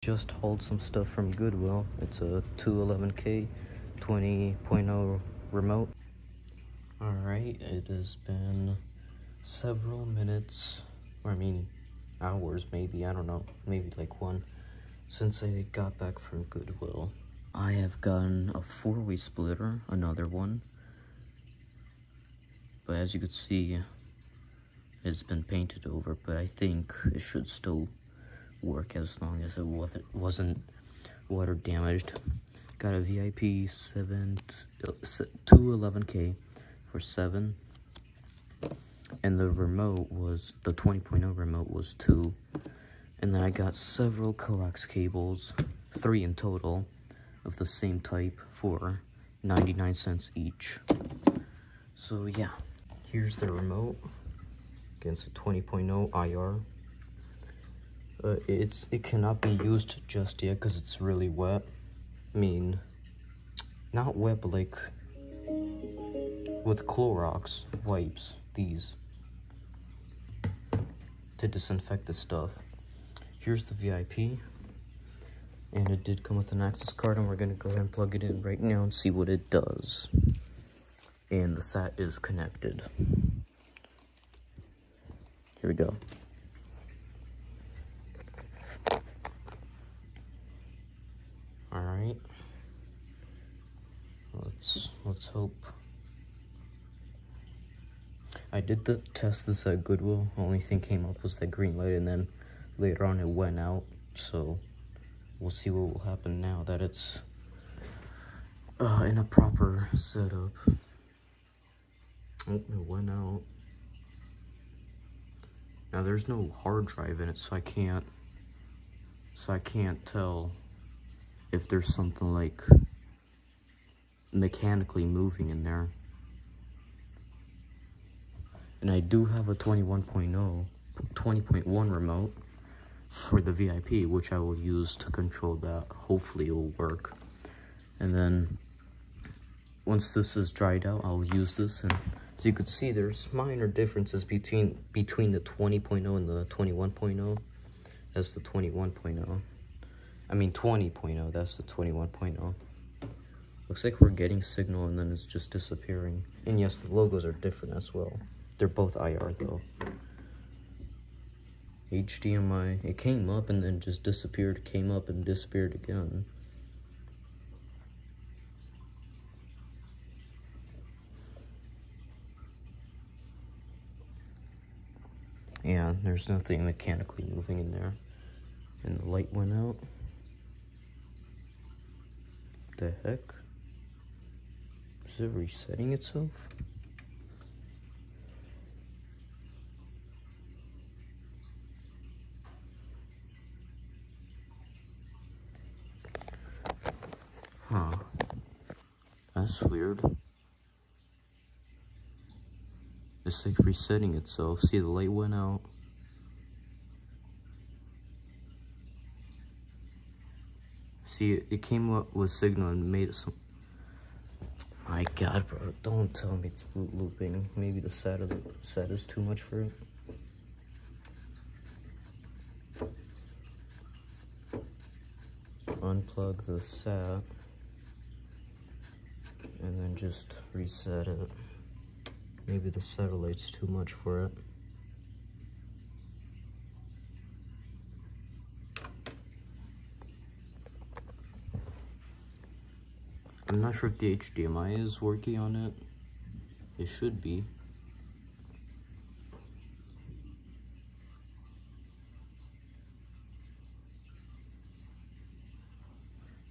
Just hauled some stuff from Goodwill. It's a 211K 20.0 remote. Alright, it has been several minutes, or I mean hours maybe, I don't know, maybe like one, since I got back from Goodwill. I have gotten a 4-way splitter, another one, but as you can see, it's been painted over, but I think it should still work as long as it wasn't water damaged. Got a VIP 211K for 7, and the remote was the 20.0 remote was 2, and then I got several coax cables, 3 in total, of the same type for 99 cents each. So yeah, here's the remote against a 20.0 IR. It cannot be used just yet because it's really wet. I mean, not wet, but like with Clorox wipes, these, to disinfect the stuff. Here's the VIP, and it did come with an access card, and we're gonna go ahead and plug it in right now and see what it does. And the SAT is connected. Here we go. Alright, let's hope. I did test this at Goodwill. Only thing came up was that green light, and then later on it went out. So we'll see what will happen now that it's in a proper setup. Oh, it went out. Now there's no hard drive in it, so I can't tell if there's something like mechanically moving in there. And I do have a 20.1 remote for the VIP, which I will use to control that. Hopefully it will work. And then once this is dried out, I'll use this, and as you can see, there's minor differences between the 20.0 and the 21.0. That's the 21.0. I mean 20.0, that's the 21.0. Looks like we're getting signal and then it's just disappearing. And yes, the logos are different as well. They're both IR though. HDMI, it came up and then just disappeared, came up and disappeared again. Yeah, there's nothing mechanically moving in there. And the light went out. The heck? Is it resetting itself? Huh. That's weird. It's like resetting itself. See, the light went out. See, it came up with signal and made it some... My god, bro, don't tell me it's boot looping. Maybe the SAT is too much for it. Unplug the SAT and then just reset it. Maybe the satellite's too much for it. I'm not sure if the HDMI is working on it. It should be.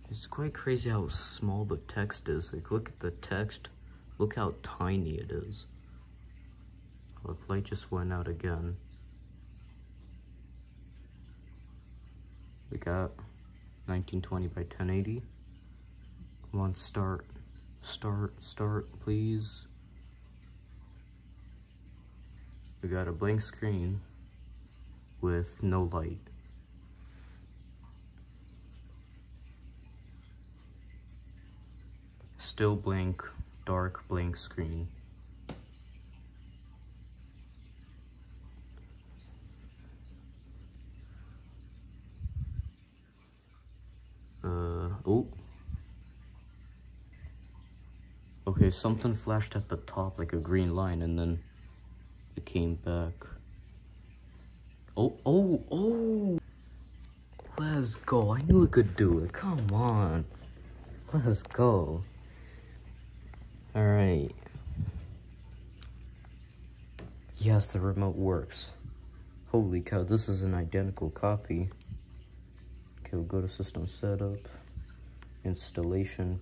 It's quite crazy how small the text is. Like, look at the text. Look how tiny it is. Look, light just went out again. We got 1920 by 1080. Come on, start, please. We got a blank screen with no light. Still blank, dark blank screen. Oh. Okay, something flashed at the top like a green line, and then it came back. Oh! Let's go. I knew it could do it. Come on. Let's go. Alright. Yes, the remote works. Holy cow, this is an identical copy. Okay, we'll go to System Setup, Installation,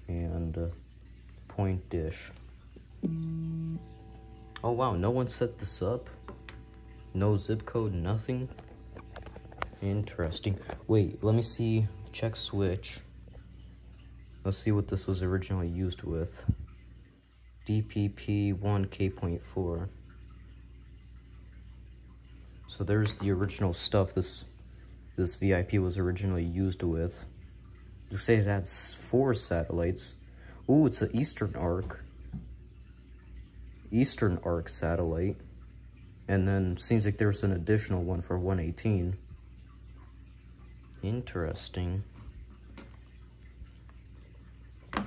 and Point Dish. Oh wow, no one set this up? No zip code, nothing? Interesting. Wait, let me see. Check switch. Let's see what this was originally used with. DPP1K.4. So there's the original stuff this VIP was originally used with. You say it has 4 satellites. Ooh, it's an Eastern Arc satellite. And then seems like there's an additional one for 118. Interesting. So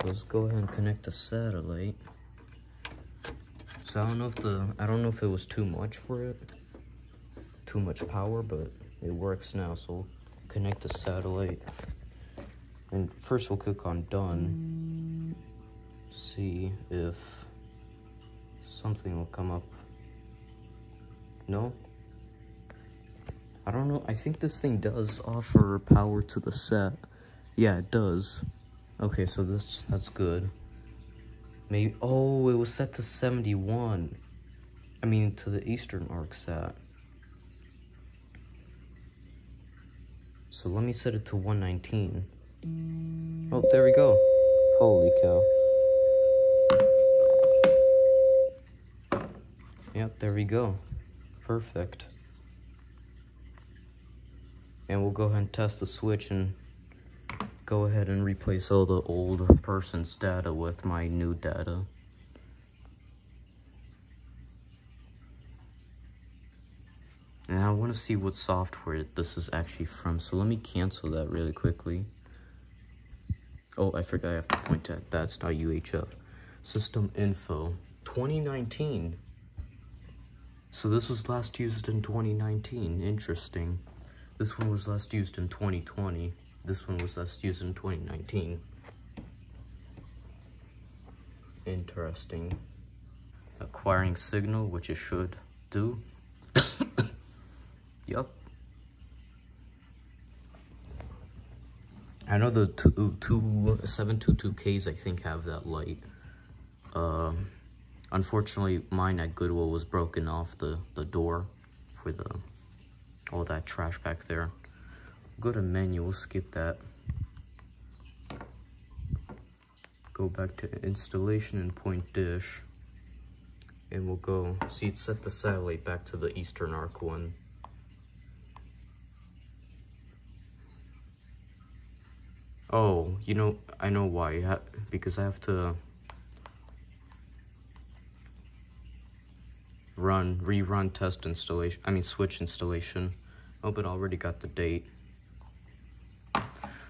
let's go ahead and connect the satellite. So I don't know if it was too much for it. Too much power, but it works now. So we'll connect the satellite. And first we'll click on done. See if something will come up. No? I don't know. I think this thing does offer power to the set. Yeah, it does. Okay, so that's good. Maybe, oh, it was set to 71. I mean, to the Eastern Arc sat. So let me set it to 119. Oh, there we go. Holy cow. Yep, there we go. Perfect. And we'll go ahead and test the switch and go ahead and replace all the old person's data with my new data. And I want to see what software this is actually from, so let me cancel that really quickly. Oh, I forgot I have to point at that's not UHF. System info 2019. So this was last used in 2019. Interesting. This one was last used in 2020. This one was last used in 2019. Interesting. Acquiring signal, which it should do. Yup. I know the 722Ks I think have that light. Unfortunately, mine at Goodwill was broken off the door for all that trash back there. Go to menu, we'll skip that. Go back to installation and point dish. And we'll go, see it set the satellite back to the Eastern Arc one. Oh, you know, I know why, because I have to rerun test installation, switch installation. Oh, but I already got the date.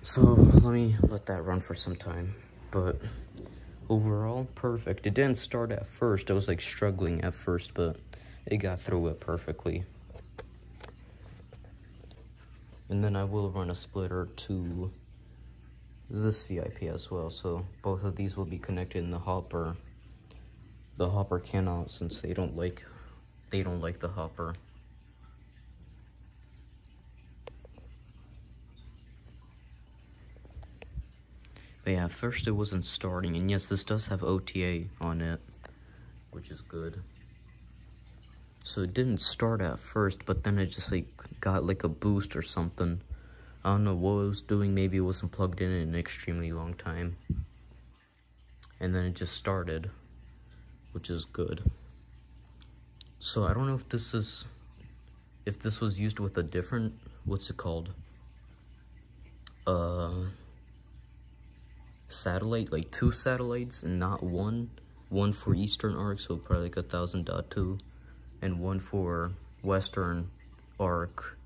So let me let that run for some time. But overall, perfect. It didn't start at first. I was like struggling at first, but it got through it perfectly. And then I will run a splitter to this VIP as well. So both of these will be connected in the hopper. The hopper cannot, since they don't like the hopper. But yeah, at first it wasn't starting, and yes, this does have OTA on it, which is good. So it didn't start at first, but then it just like got like a boost or something. I don't know what it was doing. Maybe it wasn't plugged in an extremely long time. And then it just started, which is good. So I don't know if this was used with a different, what's it called? Satellite, like 2 satellites and not one for Eastern Arc, so probably like 1000.2, and one for Western Arc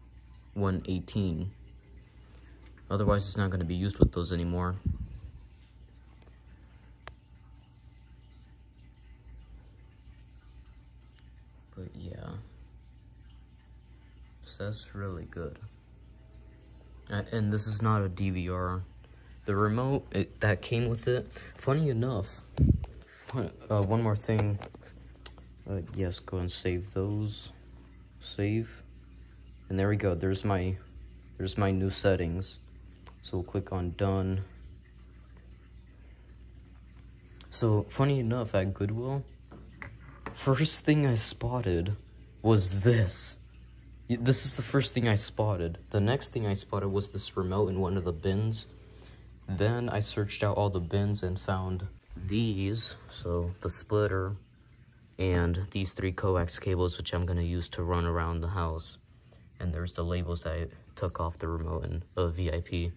118. Otherwise, it's not going to be used with those anymore. But yeah, so that's really good. And this is not a DVR. The remote that came with it, funny enough, one more thing. Yes, go and save those. Save. And there we go. There's my new settings. So we'll click on done. So funny enough, at Goodwill, first thing I spotted was this. This is the first thing I spotted. The next thing I spotted was this remote in one of the bins. Then I searched out all the bins and found these. So the splitter and these 3 coax cables, which I'm going to use to run around the house. And there's the labels I took off the remote and VIP.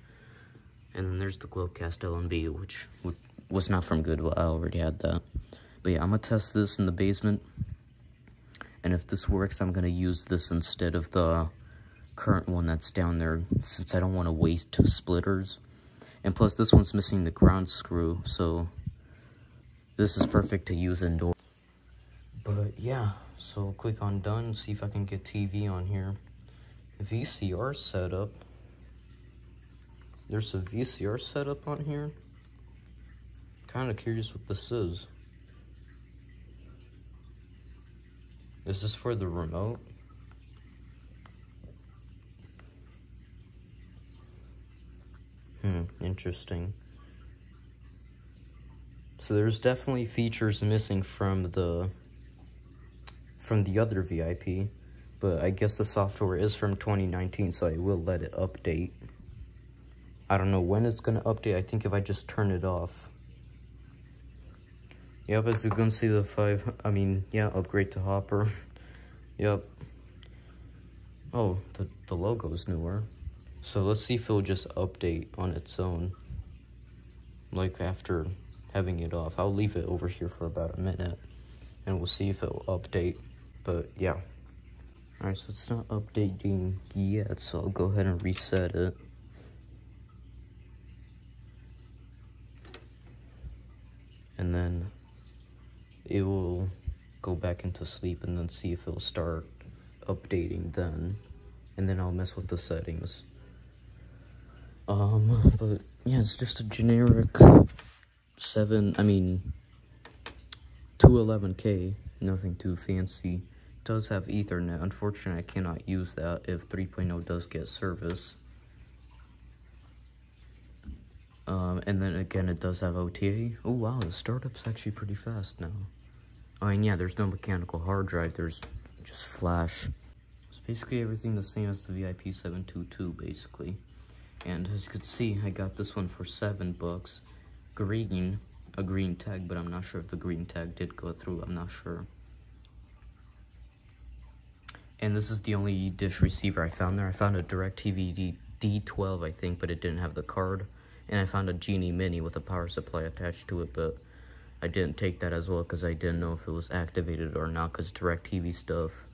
And then there's the Globecast LMB, which was not from Goodwill. I already had that. But yeah, I'm going to test this in the basement. And if this works, I'm going to use this instead of the current one that's down there, since I don't want to waste splitters. And plus, this one's missing the ground screw, so this is perfect to use indoors. But yeah, so click on done, see if I can get TV on here. VCR setup. There's a VCR setup on here. Kind of curious what this is. Is this for the remote? Interesting. So there's definitely features missing from the other VIP, but I guess the software is from 2019, so I will let it update. I don't know when it's gonna update. I think if I just turn it off. Yep, as you can see, upgrade to Hopper. Yep. Oh, the logo's newer. So let's see if it'll just update on its own. Like after having it off. I'll leave it over here for about a minute. And we'll see if it'll update. But yeah. Alright, so it's not updating yet. So I'll go ahead and reset it. And then it will go back into sleep and then see if it'll start updating then. And then I'll mess with the settings. But yeah, it's just a generic 211K, nothing too fancy. It does have Ethernet. Unfortunately, I cannot use that if 3.0 does get service. And then again, it does have OTA. Oh wow, the startup's actually pretty fast now. Oh, and yeah, there's no mechanical hard drive, there's just flash. It's basically everything the same as the VIP 722, basically. And as you can see, I got this one for $7. Green, a green tag, but I'm not sure if the green tag did go through, I'm not sure. And this is the only dish receiver I found there. I found a DirecTV D12, I think, but it didn't have the card. And I found a Genie Mini with a power supply attached to it, but I didn't take that as well because I didn't know if it was activated or not, because DirecTV stuff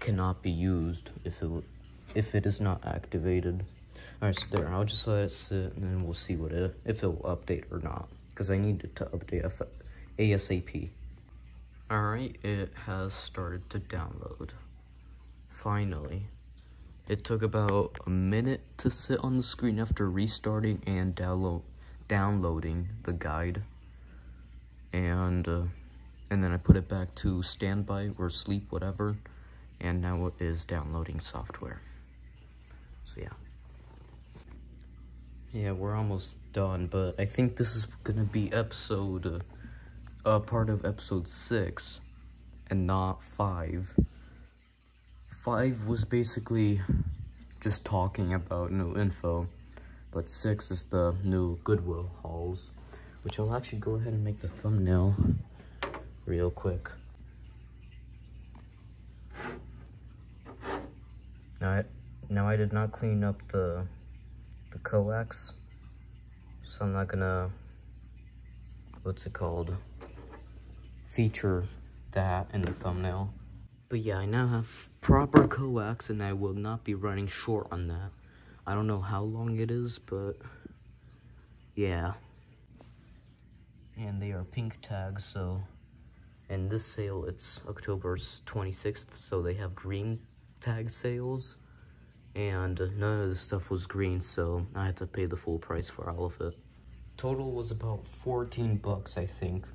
cannot be used if it is not activated. Alright, so there, I'll just let it sit and then we'll see if it will update or not, because I need it to update ASAP. Alright, it has started to download. Finally. It took about a minute to sit on the screen after restarting and downloading the guide. And then I put it back to standby or sleep, whatever. And now it is downloading software. So yeah. Yeah, we're almost done, but I think this is gonna be part of episode 6 and not 5. 5 was basically just talking about new info, but 6 is the new Goodwill hauls, which I'll actually go ahead and make the thumbnail real quick. Now I did not clean up the coax, so I'm not gonna, feature that in the thumbnail. But yeah, I now have proper coax and I will not be running short on that. I don't know how long it is, but yeah. And they are pink tags, so in this sale it's October 26th, so they have green tag sales, and none of the stuff was green, so I had to pay the full price for all of it. Total was about 14 bucks, I think.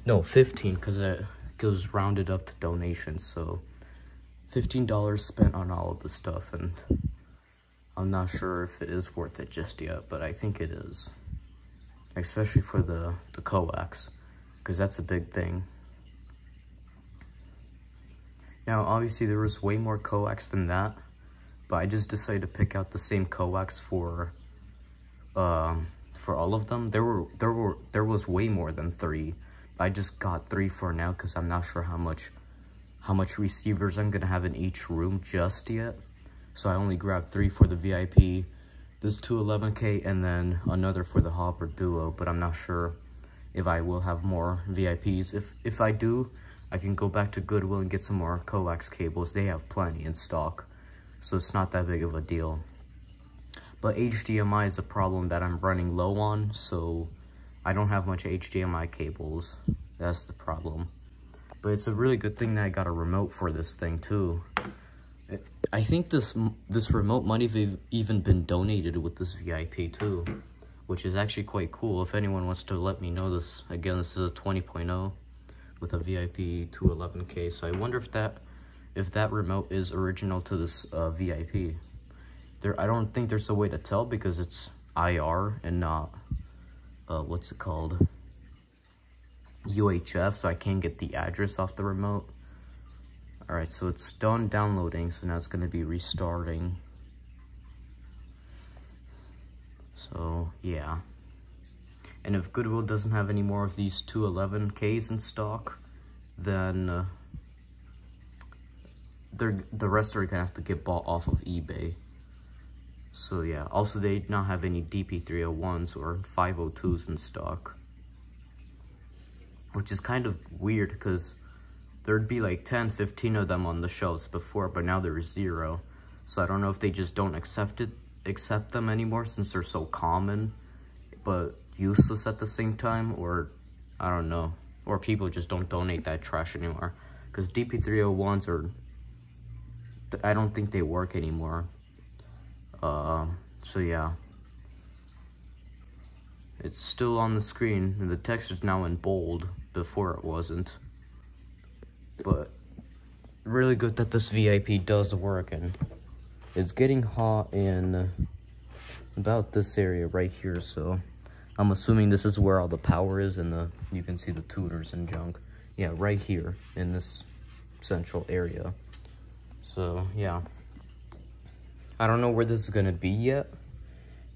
No, 15, because it goes rounded up to donations, so $15 spent on all of the stuff, and I'm not sure if it is worth it just yet, but I think it is. Especially for the coax, because that's a big thing. Now, obviously, there was way more coax than that, but I just decided to pick out the same coax for all of them. There was way more than 3. I just got 3 for now because I'm not sure how much receivers I'm gonna have in each room just yet. So I only grabbed 3 for the VIP, this 211K, and then another for the Hopper Duo. But I'm not sure if I will have more VIPs. If I do, I can go back to Goodwill and get some more coax cables. They have plenty in stock, so it's not that big of a deal. But HDMI is a problem that I'm running low on, so I don't have much HDMI cables. That's the problem. But it's a really good thing that I got a remote for this thing too. I think this remote might have even been donated with this VIP too, which is actually quite cool. If anyone wants to let me know this, again, this is a 20.0 with a VIP 211K. So I wonder if that remote is original to this VIP. I don't think there's a way to tell because it's IR and not what's it called, UHF, so I can't get the address off the remote. Alright, so it's done downloading, so now it's going to be restarting. So, yeah. And if Goodwill doesn't have any more of these 211Ks in stock, then the rest are going to have to get bought off of eBay. So, yeah. Also, they did not have any DP301s or 502s in stock, which is kind of weird because there'd be like 10, 15 of them on the shelves before, but now there's 0. So I don't know if they just don't accept them anymore since they're so common, but useless at the same time, or I don't know. Or people just don't donate that trash anymore. Because DP301s are, I don't think they work anymore. So yeah. It's still on the screen, and the text is now in bold. Before it wasn't. But really good that this VIP does work, and it's getting hot in about this area right here, so I'm assuming this is where all the power is, and you can see the tuners and junk. Yeah, right here in this central area. So yeah, I don't know where this is gonna be yet.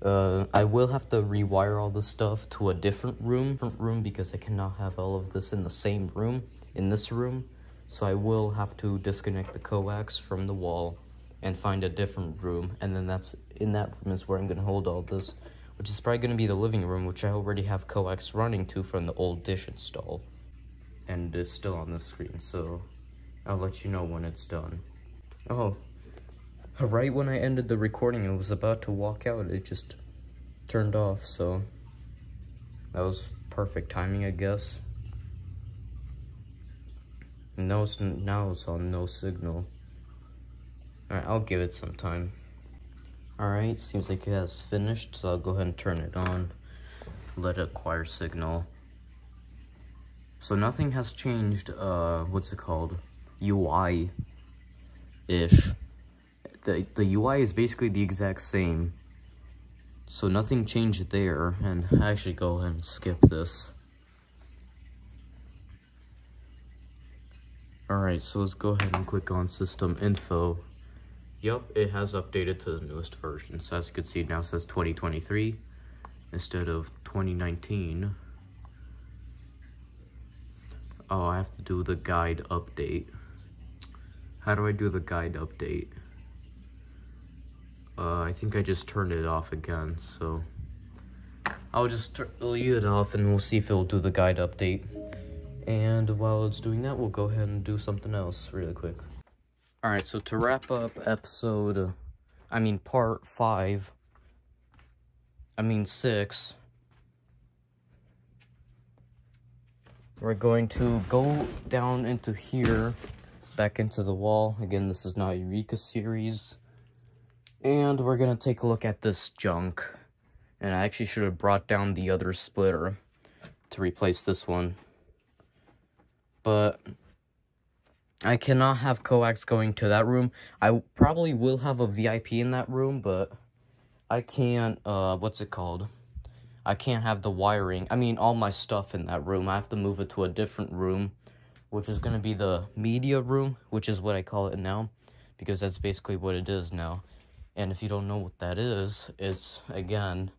I will have to rewire all this stuff to a different room because I cannot have all of this in the same room, in this room. So I will have to disconnect the coax from the wall and find a different room. And then in that room is where I'm going to hold all this, which is probably going to be the living room, which I already have coax running to from the old dish install. And it's still on the screen, so I'll let you know when it's done. Oh. Right when I ended the recording and was about to walk out, it just turned off, so that was perfect timing, I guess. Now it's on no signal. Alright, I'll give it some time. Alright, seems like it has finished, so I'll go ahead and turn it on. Let it acquire signal. So nothing has changed, what's it called? UI-ish. The UI is basically the exact same, so nothing changed there. And I actually go ahead and skip this. Alright, so let's go ahead and click on system info. Yup, it has updated to the newest version. So as you can see, it now says 2023 instead of 2019. Oh, I have to do the guide update. How do I do the guide update? I think I just turned it off again, so I'll just leave it off and we'll see if it'll do the guide update. And while it's doing that, we'll go ahead and do something else really quick. Alright, so to wrap up part 5 6. We're going to go down into here, back into the wall. Again, this is not Eureka series. And we're gonna take a look at this junk. And I actually should have brought down the other splitter to replace this one. But I cannot have coax going to that room. I probably will have a VIP in that room, but I can't, what's it called? I can't have the wiring, all my stuff in that room. I have to move it to a different room, which is going to be the media room, which is what I call it now, because that's basically what it is now. And if you don't know what that is, it's, again,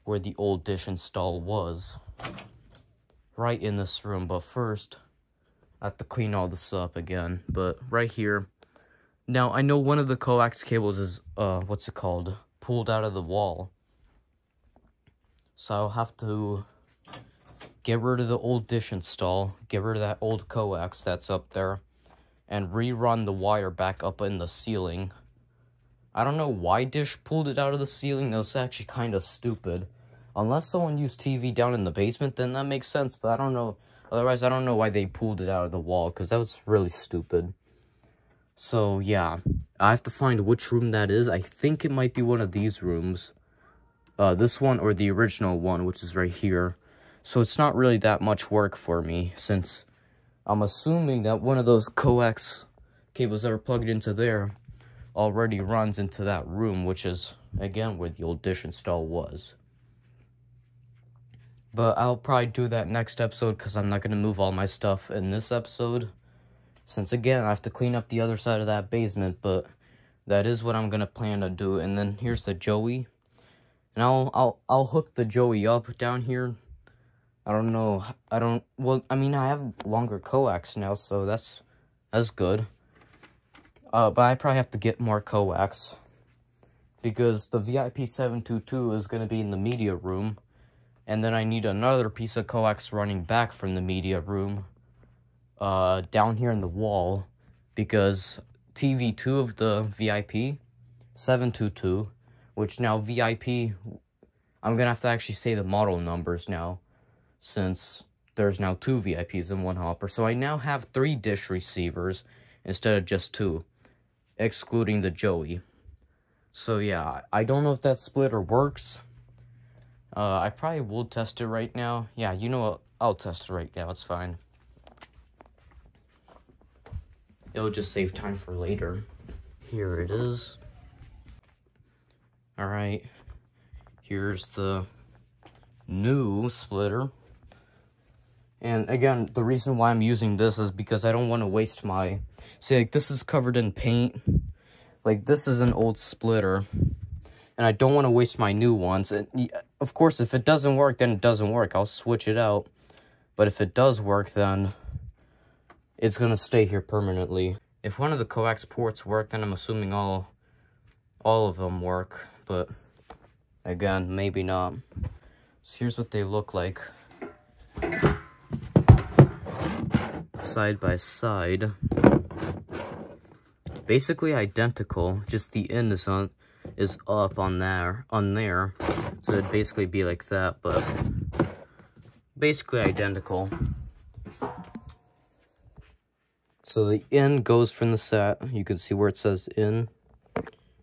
where the old dish install was. Right in this room, but first, I have to clean all this up again. But right here, now I know one of the coax cables is, pulled out of the wall. So I'll have to get rid of the old dish install, get rid of that old coax that's up there, and rerun the wire back up in the ceiling. I don't know why Dish pulled it out of the ceiling. That was actually kind of stupid. Unless someone used TV down in the basement, then that makes sense, but I don't know. Otherwise, I don't know why they pulled it out of the wall, because that was really stupid. So, yeah. I have to find which room that is. I think it might be one of these rooms. This one or the original one, which is right here. So it's not really that much work for me, since I'm assuming that one of those coax cables that are plugged into there already runs into that room, which is, again, where the old dish install was. But I'll probably do that next episode, because I'm not going to move all my stuff in this episode. Since, again, I have to clean up the other side of that basement, but that is what I'm going to plan to do. And then here's the Joey. And I'll hook the Joey up down here. I don't know. I have longer coax now, so that's good. But I probably have to get more coax, because the VIP 722 is going to be in the media room, and then I need another piece of coax running back from the media room, down here in the wall, because TV2 of the VIP 722, which now VIP, I'm going to have to actually say the model numbers now, since there's now 2 VIPs in one hopper. So I now have 3 dish receivers instead of just 2, excluding the Joey. So yeah, I don't know if that splitter works. I probably will test it right now. Yeah, you know what? I'll test it right now. It's fine. It'll just save time for later. Here it is. Alright. Here's the new splitter. And again, the reason why I'm using this is because I don't want to waste my... See, like, this is covered in paint. Like, this is an old splitter. And I don't want to waste my new ones. And, of course, if it doesn't work, then it doesn't work. I'll switch it out. But if it does work, then it's going to stay here permanently. If one of the coax ports work, then I'm assuming all of them work. But, again, maybe not. So here's what they look like. Side by side. Basically identical, just the end is up on there. So it'd basically be like that, but basically identical. So the in goes from the set. You can see where it says in.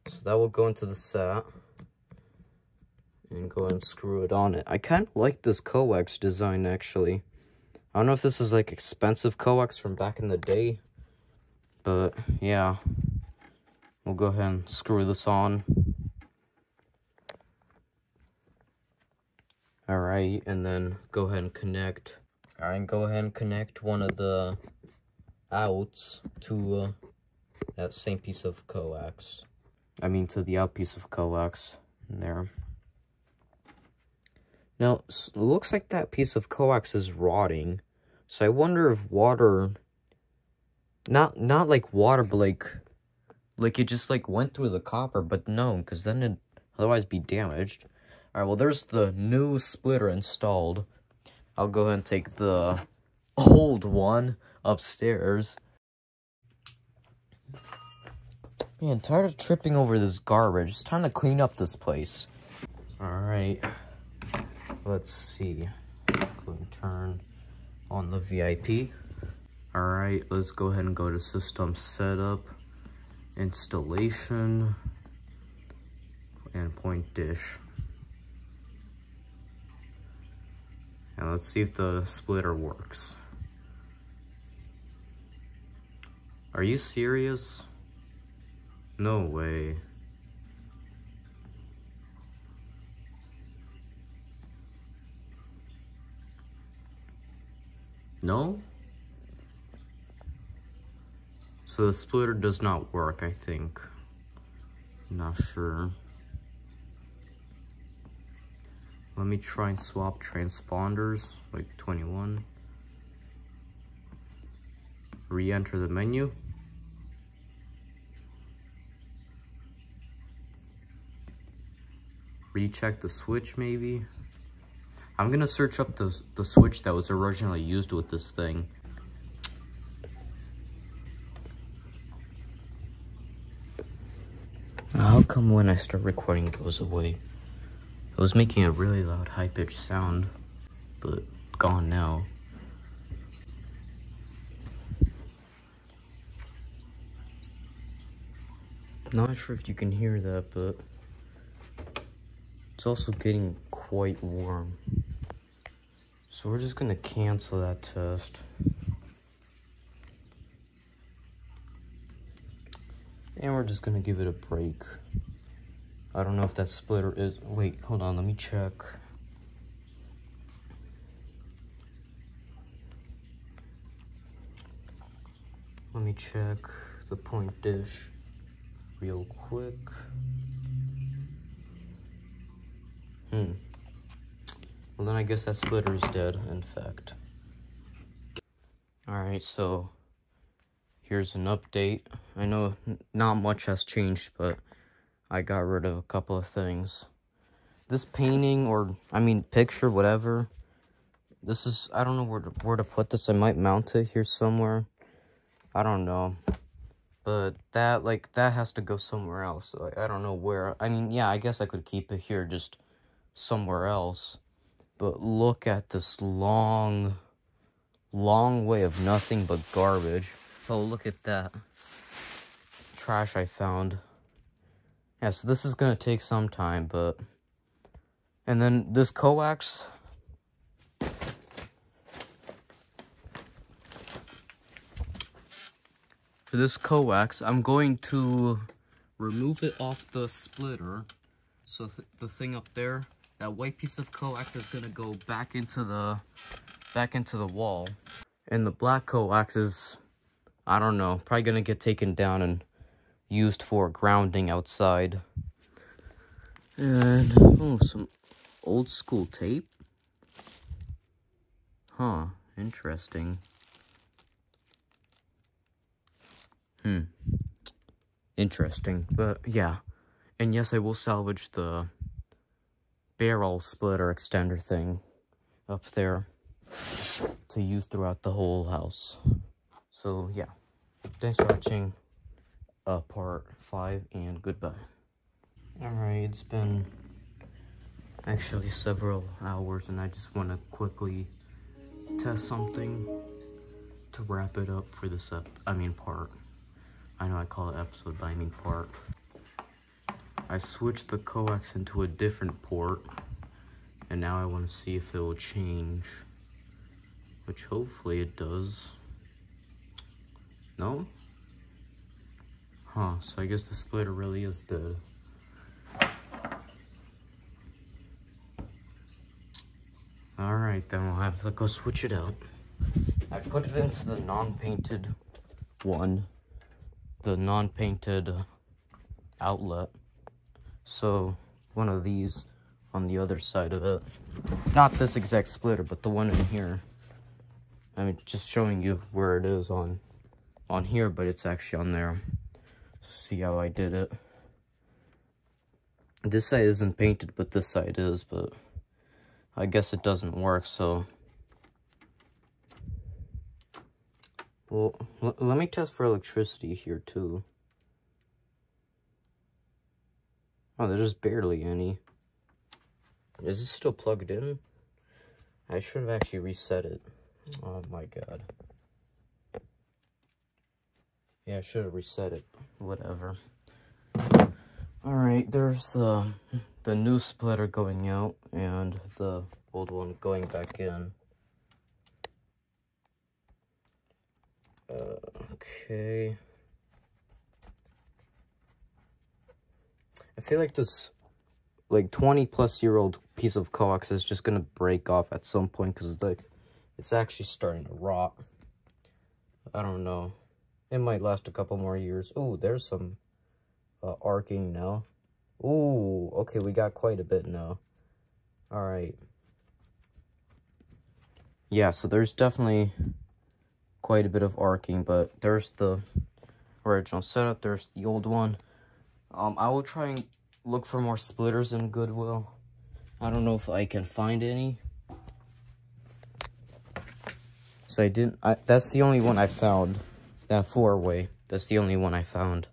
So that will go into the set. And go ahead and screw it on it. I kind of like this coax design, actually. I don't know if this is, like, expensive coax from back in the day. But, yeah. We'll go ahead and screw this on. Alright, and then go ahead and connect. Alright, go ahead and connect one of the outs to that same piece of coax. To the out piece of coax in there. Now, it looks like that piece of coax is rotting. So I wonder if water... Not like water, but like it just like went through the copper, but no, because then it'd otherwise be damaged. Alright, well, there's the new splitter installed. I'll go ahead and take the old one upstairs. Man, tired of tripping over this garbage. It's time to clean up this place. Alright, let's see. Go and turn on the VIP. Alright, let's go ahead and go to System Setup, Installation, and Point Dish. And let's see if the splitter works. Are you serious? No way. No? So the splitter does not work, I think. Not sure. Let me try and swap transponders, like 21. Re-enter the menu. Recheck the switch, maybe. I'm gonna search up the switch that was originally used with this thing. How come when I start recording it goes away? It was making a really loud high-pitched sound, but gone now. Not sure if you can hear that, but it's also getting quite warm. So we're just gonna cancel that test. And we're just gonna give it a break. I don't know if that splitter is... Wait, hold on, let me check. Let me check the point dish real quick. Well, then I guess that splitter is dead, in fact. Alright, so here's an update. I know not much has changed, but I got rid of a couple of things. This painting, or, I mean, picture, whatever. This is, I don't know where to put this. I might mount it here somewhere. I don't know. But that, like, that has to go somewhere else. Like, I don't know where. I mean, yeah, I guess I could keep it here, just somewhere else. But look at this long way of nothing but garbage. Oh, look at that trash I found. Yeah, so this is gonna take some time, but... And then this coax... For this coax, I'm going to remove it off the splitter. So the thing up there, that white piece of coax is gonna go back into the wall. And the black coax is, I don't know, probably gonna get taken down and used for grounding outside. And, oh, some old school tape. Huh, interesting. Interesting, but yeah. And yes, I will salvage the barrel splitter extender thing up there to use throughout the whole house. So yeah, thanks for watching part 5, and goodbye. Alright, it's been actually several hours, and I just want to quickly test something to wrap it up for this part. I know I call it episode, but I mean part. I switched the coax into a different port, and now I want to see if it will change, which hopefully it does. No? Huh, so I guess the splitter really is dead. Alright, then we'll have to go switch it out. I put it into the non-painted one, the non-painted outlet. So, one of these on the other side of it. Not this exact splitter, but the one in here. I mean, just showing you where it is on here, but it's actually on there. See how I did it. This side isn't painted, but this side is, but I guess it doesn't work, so... Well, let me test for electricity here, too. Oh, there's barely any. Is this still plugged in? I should have actually reset it. Oh my god. Yeah, I should have reset it. Whatever. Alright, there's the new splitter going out and the old one going back in. Okay. I feel like this, like, 20-plus-year-old piece of coax is just gonna break off at some point because, like, it's actually starting to rot. I don't know. It might last a couple more years. Oh, there's some arcing now. Ooh, okay, we got quite a bit now. Alright. Yeah, so there's definitely quite a bit of arcing, but there's the original setup, there's the old one. I will try and look for more splitters in Goodwill. I don't know if I can find any. So that's the only one I found. That 4-way, that's the only one I found.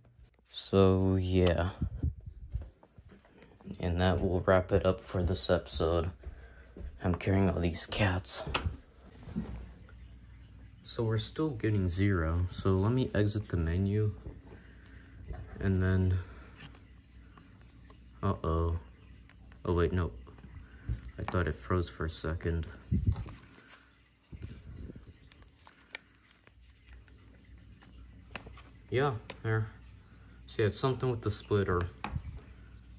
So, yeah. And that will wrap it up for this episode. I'm carrying all these cats. So we're still getting 0. So let me exit the menu. And then... Uh-oh. Oh, wait, no. I thought it froze for a second. Yeah, there. See, it's something with the splitter.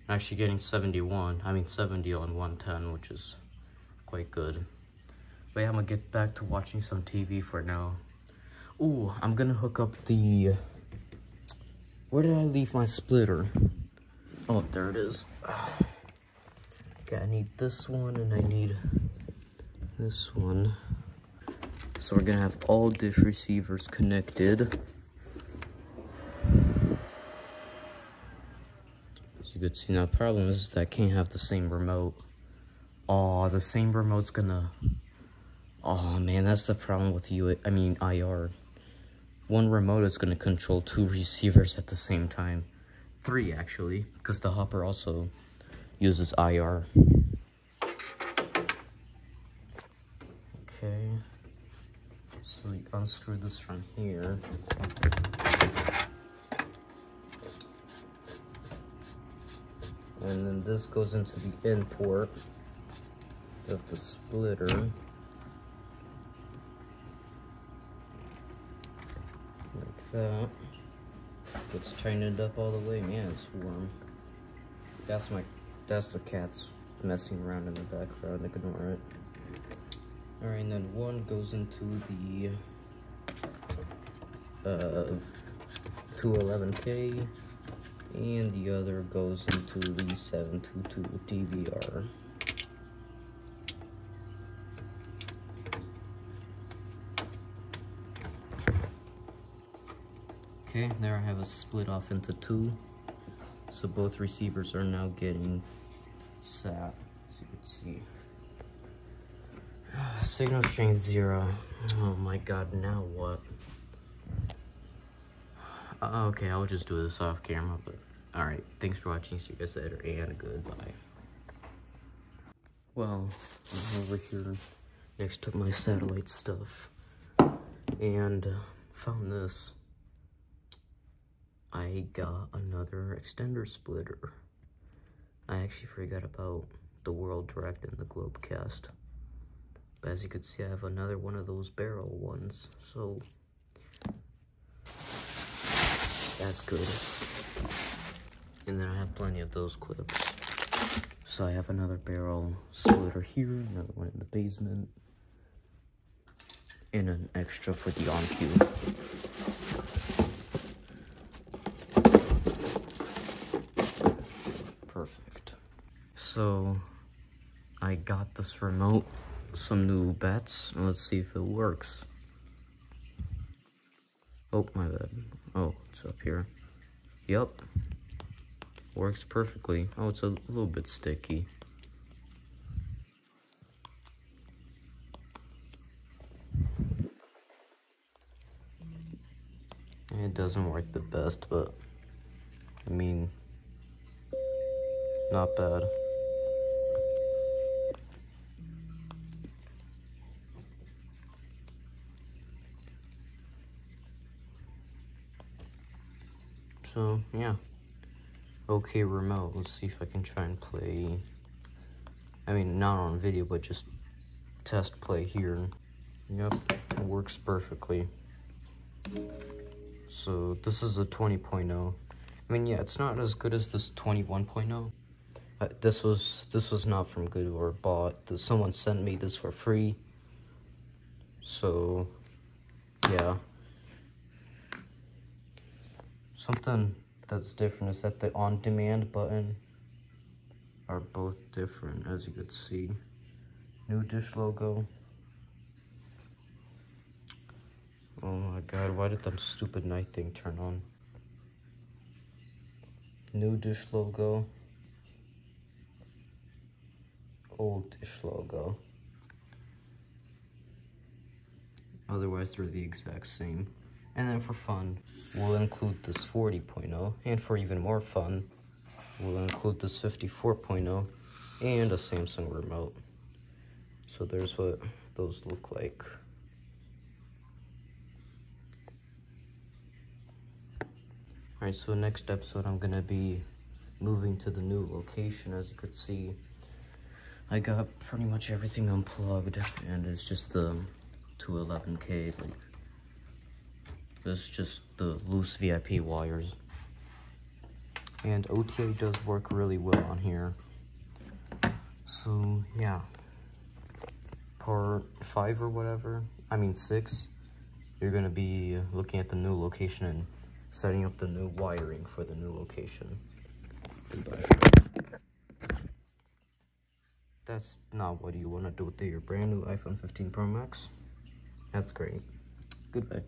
Actually getting 70 on 110, which is quite good. But yeah, I'm gonna get back to watching some TV for now. Ooh, I'm gonna hook up the... Where did I leave my splitter? Oh, there it is. Okay, I need this one and I need this one. So we're gonna have all dish receivers connected. As you could see, now the problem is that I can't have the same remote. Oh, the same remote's gonna... Oh man, that's the problem with IR. One remote is gonna control 2 receivers at the same time. 3 actually, because the hopper also uses IR. Okay, so we unscrew this from here. And then this goes into the in port of the splitter. Like that. Let's tighten it up all the way. Man, it's warm. That's the cats messing around in the background. Ignore it. Alright, and then one goes into the 211K, and the other goes into the 722 DVR. Okay, there I have a split off into 2. So both receivers are now getting sat, as you can see. Signal strength 0. Oh my god, now what? Okay, I'll just do this off camera, but alright, thanks for watching, see you guys later, and goodbye. Well, I'm over here next to my satellite stuff, and found this. I got another extender splitter. I actually forgot about the World Direct and the Globecast. But as you can see, I have another one of those barrel ones, so that's good. And then I have plenty of those clips. So I have another barrel splitter here, another one in the basement, and an extra for the on cue. Perfect. So I got this remote some new bets, and let's see if it works. Oh, my bad. Oh, it's up here. Yup. Works perfectly. Oh, it's a little bit sticky. It doesn't work the best, but I mean, not bad. So yeah, okay remote. Let's see if I can try and play. I mean, not on video, but just test play here. Yep, it works perfectly. So this is a 20.0. I mean, yeah, it's not as good as this 21.0. This was not from good or bought. Someone sent me this for free. So yeah. Something that's different is that the on-demand button are both different, as you could see. New dish logo. Oh my god, why did that stupid night thing turn on? New dish logo. Old dish logo. Otherwise, they're the exact same. And then for fun, we'll include this 40.0. And for even more fun, we'll include this 54.0 and a Samsung remote. So there's what those look like. Alright, so next episode I'm gonna be moving to the new location. As you could see, I got pretty much everything unplugged, and it's just the 211K, like, it's just the loose VIP wires. And OTA does work really well on here. So yeah, part 5 or whatever, I mean 6, you're gonna be looking at the new location and setting up the new wiring for the new location. Goodbye. That's not what you want to do with your brand new iPhone 15 Pro Max. That's great. Goodbye.